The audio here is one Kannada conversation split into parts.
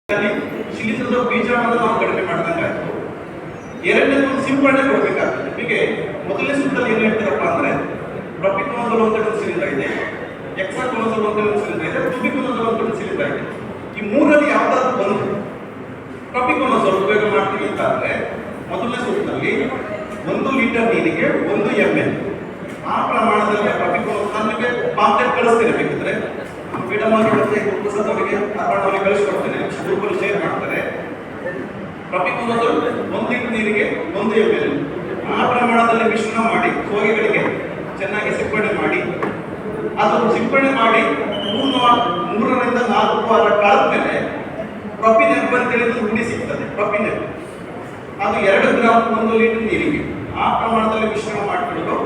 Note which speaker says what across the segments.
Speaker 1: ಶಿಲೀಂಧ್ರದ ಬೀಜವನ್ನು ನಾವು ಕಡಿಮೆ ಮಾಡಿದಂಗಾಯ್ತು. ಎರಡನೇದು ಸಿಂಪಡಣೆ ಕೊಡಬೇಕಾಗ್ತದೆ. ನಿಮಗೆ ಮೊದಲನೇ ಸುತ್ತಲ್ಲಿ ಏನು ಹೇಳ್ತಾರಪ್ಪ ಅಂದ್ರೆ ಪ್ರೊಪಿಕೋನಜೋಲ್ ಅಂತ ಒಂದು ಶಿಲೀಂಧ್ರ ಇದೆ, ಹೆಕ್ಸಾಕೋನಜೋಲ್ ಅಂತ ಒಂದು ಶಿಲೀಂಧ್ರ ಇದೆ, ಫ್ಲುಬಿಕೋನಜೋಲ್ ಅಂತ ಒಂದು ಶಿಲೀಂಧ್ರ ಇದೆ. ಈ ಮೂರಲ್ಲಿ ಯಾವ್ದಾದ್ರು ಒಂದು ಪ್ರೊಪಿಕೋನಜೋಲ್ ಉಪಯೋಗ ಮಾಡ್ತೀವಿ ಅಂತ ಅಂದ್ರೆ ಮೊದಲನೇ ಸುತ್ತಿನಲ್ಲಿ 1 ಲೀಟರ್ ನೀರಿಗೆ 1 ml ಆ ಪ್ರಮಾಣದಲ್ಲಿ ಪ್ರೊಪಿಕೋನಜೋಲ್ ನಿಮಗೆ ಪಾಂಪ್ಲೆಟ್ ಕಳಿಸ್ತೇನೆ. ಬೇಕಿದ್ರೆ ಮೇಡಮ್ ಅವರಿಗೆ ಪುಸ್ತಕದವರಿಗೆ ಅವರಿಗೆ ಕಳಿಸ್ಕೊಡ್ತೇನೆ, ಗ್ರೂಪಲ್ಲಿ ಶೇರ್ ಮಾಡ್ತಾರೆ. ಪ್ರೊಪಿಕೋನಜೋಲ್ 1 ಲೀಟರ್ ನೀರಿಗೆ 1 ml ಆ ಪ್ರಮಾಣದಲ್ಲಿ ಮಿಶ್ರಣ ಮಾಡಿ ಸೋಗೆಗಳಿಗೆ ಚೆನ್ನಾಗಿ ಸಿಂಪಡಣೆ ಮಾಡಿ, ಅದು ಸಿಂಪಡಣೆ ಮಾಡಿ 3 ರಿಂದ 4 ವಾರ ಕಳೆದ ಮೇಲೆ ಪ್ರೊಪಿನೆಪ್ ಅಂತೇಳಿ ಗುಂಡಿ ಸಿಗ್ತದೆ. ಪ್ರೊಪಿನೆಪ್ ಅದು 2 ಗ್ರಾಮ್ 1 ಲೀಟರ್ ನೀರಿಗೆ ಆ ಪ್ರಮಾಣದಲ್ಲಿ ಮಿಶ್ರಣ ಮಾಡಿಕೊಂಡು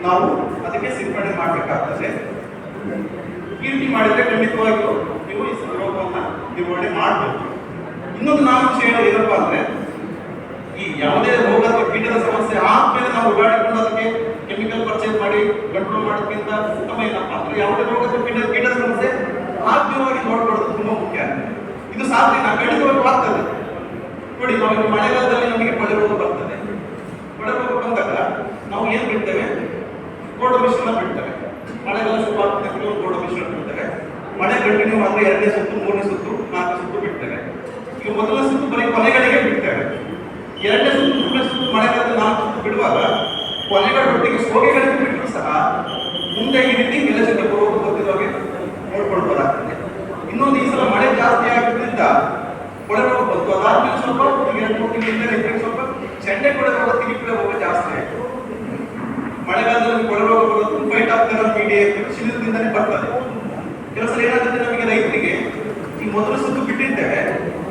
Speaker 1: ನಾವು ಅದಕ್ಕೆ ಸಿಂಪಡಣೆ ಮಾಡಬೇಕಾಗ್ತದೆ. ಈ ರೀತಿ ಮಾಡಿದ್ರೆ ಖಂಡಿತವಾಗಿಯೂ ನೀವು ಈ ರೋಗವನ್ನು ನಿರ್ವಹಣೆ ಮಾಡಬಹುದು. ಇನ್ನೊಂದು ನಾಲ್ಕು ಏನಪ್ಪ ಅಂದ್ರೆ ಈ ಯಾವುದೇ ರೋಗ ಅಥವಾ ಕೀಟದ ಸಮಸ್ಯೆ ಆದ್ಮೇಲೆ ನಾವು ಓಡಾಡಿಕೊಂಡು ಅದಕ್ಕೆ ಕೆಮಿಕಲ್ ಪರ್ಚೇಸ್ ಮಾಡಿ ಕಂಟ್ರೋಲ್ ಮಾಡೋದಕ್ಕಿಂತ ಉತ್ತಮ ಏನಪ್ಪ ಅಂದ್ರೆ ಯಾವುದೇ ರೋಗ ಅಥವಾ ಕೀಟದ ಸಮಸ್ಯೆ ಆದ್ಯವಾಗಿ ನೋಡ್ಕೊಳ್ಳೋದು ತುಂಬಾ ಮುಖ್ಯ. ಇದು ಸಾಧ್ಯ ಖಂಡಿತವಾಗಿ ಆಗ್ತದೆ. ನೋಡಿ, ನಾವು ಮಳೆಗಾಲದಲ್ಲಿ ನಮಗೆ ಮಳೆ ರೋಗ ಬರ್ತದೆ. ಮಳೆ ರೋಗ ಬಂದಾಗ ನಾವು ಏನ್ ಬಿಡ್ತೇವೆ? ಗೋಡು ಮಿಶ್ರಣ ಬಿಡ್ತೇವೆ. ಮಳೆಗಾಲ ಶುರು ಆಗ್ತದೆ, ಗೋಡು ಮಿಶ್ರಣ ಬಿಡ್ತೇವೆ. ಮಳೆ ಕಂಟಿನ್ಯೂ ಆದ್ರೆ 2ನೇ ಸುತ್ತು, 3ನೇ ಸುತ್ತು, 4ನೇ ಸುತ್ತು ಬಿಡ್ತೇವೆ. ಈಗ ಮೊದಲನೇ ಸುತ್ತು ಬರೀ ಕೊನೆಗಳಿಗೆ ಬಿಡ್ತೇವೆ. 2ನೇ ಸುತ್ತು, 3ನೇ ಸುತ್ತು ಮಳೆಗಾಲದಲ್ಲಿ 4 ಸುತ್ತು ಬಿಡುವಾಗ ಕೊನೆಗಳೊಟ್ಟಿಗೆ ಸೋಗೆಗಳಿಗೆ ಬಿಟ್ಟರು ಸಹ ಮುಂದೆ ಈ ರೀತಿ ಕೆಲಸಕ್ಕೆ ಬರುವುದು ಗೊತ್ತಿರುವಾಗೆ ನೋಡ್ಕೊಳ್ಬೋದಾಗ್ತದೆ. ಇನ್ನೊಂದು, ಈ ಸಲ ಮಳೆ ಜಾಸ್ತಿ ಆಗಿದ್ದರಿಂದ ಕೊಳೆ ರೋಗ ಬಂತು. ಅದಾದ್ಮೇಲೆ ಸ್ವಲ್ಪ 2-3 ತಿಂಗಳಿಂದ ರೈತರಿಗೆ ಸ್ವಲ್ಪ ಚೆಂಡೆ ಕೊಳೆ ರೋಗ, ತಿರುಗಿಳೆ ರೋಗ ಜಾಸ್ತಿ ಆಯಿತು. ಮಳೆಗಾಲದಲ್ಲಿ ಕೊಳೆ ರೋಗ ಬರೋದು ಫೈಟ್ ಆಗ್ತಾರೆ ಪೀಡೆ ಶಿಲೀಂಧ್ರದಿಂದಲೇ ಬರ್ತದೆ. ಕೆಲವು ಸಲ ಏನಾಗುತ್ತೆ ನಮಗೆ ರೈತರಿಗೆ ಈ ಮೊದಲ ಸುತ್ತು ಬಿಟ್ಟಿದ್ದೇವೆ,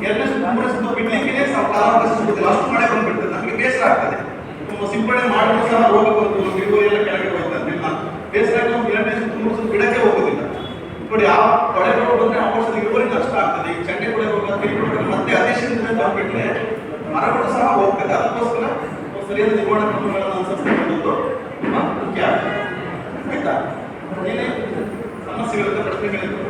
Speaker 1: 2ನೇ ಸುತ್ತು, 3ನೇ ಸುತ್ತು ಬಿಡ್ಲಿಕ್ಕೆ ಕಾಲಾವಕಾಶ ಸಿಗುತ್ತಿಲ್ಲ, ಅಷ್ಟು ಮಳೆ ಬಂದ್ಬಿಡ್ತದೆ. ನಮಗೆ ಬೇಸರ ಆಗ್ತದೆ. ಸಿಂಪಡಣೆ ಮಾಡಲು ಸಹ ರೋಗ ಬಂತು, ಇಳುವರಿಯೆಲ್ಲ ಕೆಳಗೆ ಹೋಗ್ತದೆ. ಬೇಸರ ಆಗಿ 2ನೇ ಸುತ್ತು, 3ನೇ ಸುತ್ತು ಬಿಡಕ್ಕೆ ಹೋಗೋದಿಲ್ಲ. ನೋಡಿ, ಆ ಕೊಳೆ ರೋಗ ಬಂದ್ರೆ ಆ ವರ್ಷದ ಇಳುವರಿ ನಷ್ಟ ಆಗ್ತದೆ. ಈ ಚಂಡೆ ಕೊಳೆ ರೋಗ, ತಿರುಗಿ ರೋಗ ಮತ್ತೆ ಅದೇ ಶಿಲೀಂಧ್ರದಿಂದ ಬಂದ್ಬಿಟ್ರೆ ಮರಗಳು ಸಹ ಹೋಗ್ತದೆ. ಅದಕ್ಕೋಸ್ಕರ ಸರಿಯಾದ ನಿರ್ವಹಣಾ ಕ್ರಮಗಳನ್ನು ಅನುಸರಿಸುವುದು ಮುಖ್ಯ. ಆಯ್ತಾ? ಏನೇ ಸಮಸ್ಯೆಗಳಿಂದ ಪ್ರಶ್ನೆಗಳಿಂದ